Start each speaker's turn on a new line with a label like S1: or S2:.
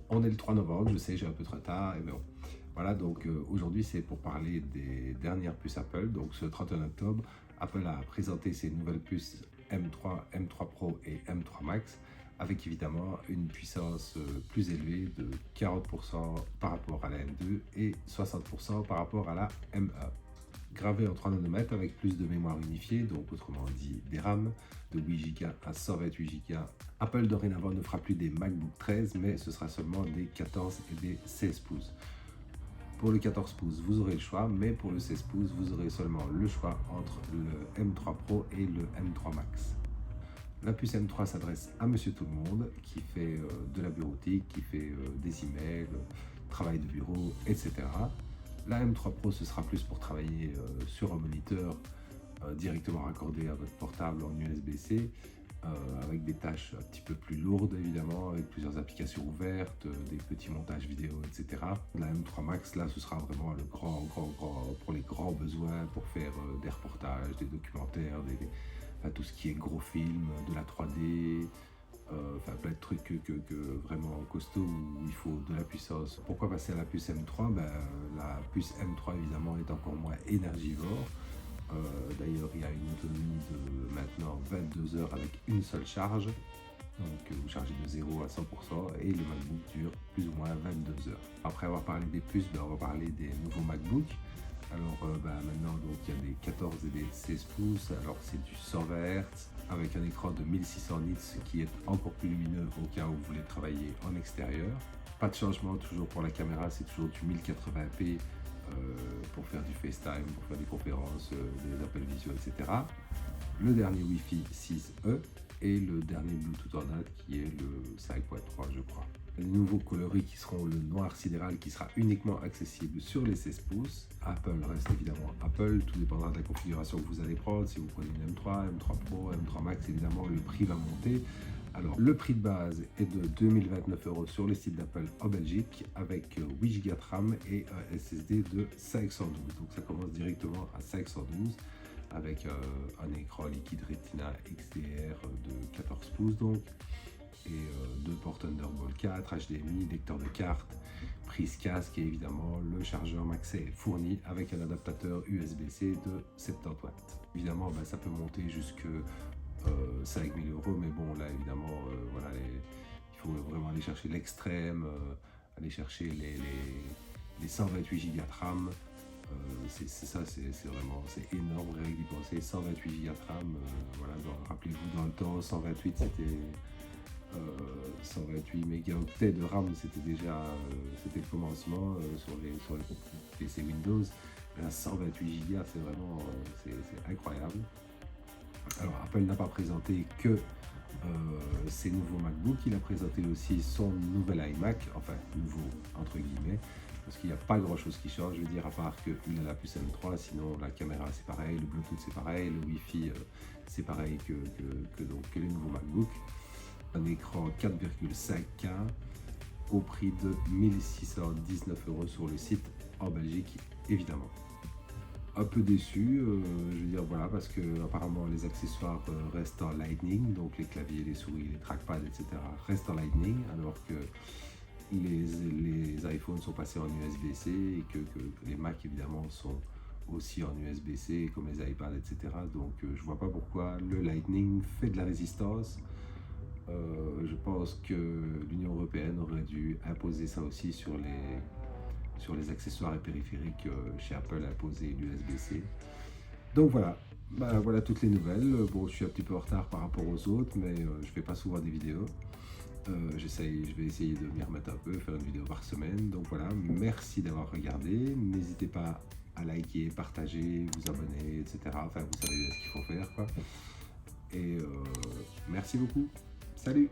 S1: On est le 3 novembre, je sais, j'ai un peu trop tard, et bon. Voilà, donc aujourd'hui c'est pour parler des dernières puces Apple. Donc ce 31 octobre, Apple a présenté ses nouvelles puces M3, M3 Pro et M3 Max, avec évidemment une puissance plus élevée de 40% par rapport à la M2 et 60% par rapport à la M1. Gravé en 3 nanomètres avec plus de mémoire unifiée, donc autrement dit des RAM de 8 Go à 128 Go. Apple dorénavant ne fera plus des MacBook 13, mais ce sera seulement des 14 et des 16 pouces. Pour le 14 pouces, vous aurez le choix, mais pour le 16 pouces, vous aurez seulement le choix entre le M3 Pro et le M3 Max. La puce M3 s'adresse à monsieur tout le monde qui fait de la bureautique, qui fait des emails, travail de bureau, etc. La M3 Pro, ce sera plus pour travailler sur un moniteur directement raccordé à votre portable en USB-C, avec des tâches un petit peu plus lourdes évidemment, avec plusieurs applications ouvertes, des petits montages vidéo, etc. La M3 Max, là, ce sera vraiment le grand pour les grands besoins, pour faire des reportages, des documentaires, enfin, tout ce qui est gros film, de la 3D, enfin plein de trucs vraiment costauds où il faut de la puissance. Pourquoi passer à la puce M3? La puce M3 évidemment est encore moins énergivore. D'ailleurs, il y a une autonomie de maintenant 22 heures avec une seule charge. Donc vous chargez de 0 à 100% et le MacBook dure plus ou moins 22 heures. Après avoir parlé des puces, on va parler des nouveaux MacBook. Alors maintenant, donc, il y a des 14 et des 16 pouces, alors c'est du 120 Hz avec un écran de 1600 nits, ce qui est encore plus lumineux au cas où vous voulez travailler en extérieur. Pas de changement toujours pour la caméra, c'est toujours du 1080p pour faire du FaceTime, pour faire des conférences, des appels visio, etc. Le dernier Wi-Fi 6E et le dernier Bluetooth en date qui est le 5.3 je crois. Les nouveaux coloris qui seront le noir sidéral qui sera uniquement accessible sur les 16 pouces. Apple reste évidemment Apple, tout dépendra de la configuration que vous allez prendre. Si vous prenez une M3, M3 Pro, M3 Max, évidemment le prix va monter. Alors le prix de base est de 2029 € sur le site d'Apple en Belgique avec 8 Go de RAM et un SSD de 512. Donc ça commence directement à 512 avec un écran liquide Retina XDR de 14 pouces donc, et deux ports Thunderbolt 4, HDMI, lecteur de carte, prise casque et évidemment le chargeur MagSafe est fourni avec un adaptateur USB-C de 70 watts. Évidemment ça peut monter jusque 5000 €, mais bon là évidemment voilà, il faut vraiment aller chercher l'extrême, aller chercher les 128 Go de RAM. C'est vraiment énorme, rien que d'y penser. 128 Go de RAM, voilà, rappelez-vous dans le temps 128 c'était 128 mégaoctets de RAM, c'était déjà c'était le commencement sur les PC Windows. Là 128 Go, c'est vraiment c'est incroyable. Alors Apple n'a pas présenté que ses nouveaux MacBook, il a présenté aussi son nouvel iMac, enfin nouveau entre guillemets, parce qu'il n'y a pas grand chose qui change, je veux dire, à part qu'il a la puce M3, sinon la caméra c'est pareil, le Bluetooth c'est pareil, le Wi-Fi c'est pareil que les nouveaux MacBook. Un écran 4,5K au prix de 1619 € sur le site en Belgique évidemment. Un peu déçu, je veux dire voilà, parce que apparemment les accessoires restent en Lightning, donc les claviers, les souris, les trackpads, etc. restent en Lightning, alors que les iPhones sont passés en USB-C et que les Mac évidemment sont aussi en USB-C comme les iPads, etc. Donc je vois pas pourquoi le Lightning fait de la résistance. Je pense que l'Union européenne aurait dû imposer ça aussi sur les accessoires et périphériques chez Apple, imposer l'USB-C. Donc voilà, voilà toutes les nouvelles. Bon, je suis un petit peu en retard par rapport aux autres, mais je fais pas souvent des vidéos. Je vais essayer de m'y remettre un peu, faire une vidéo par semaine. Donc voilà, merci d'avoir regardé. N'hésitez pas à liker, partager, vous abonner, etc. Enfin, vous savez ce qu'il faut faire, quoi. Et merci beaucoup. Salut!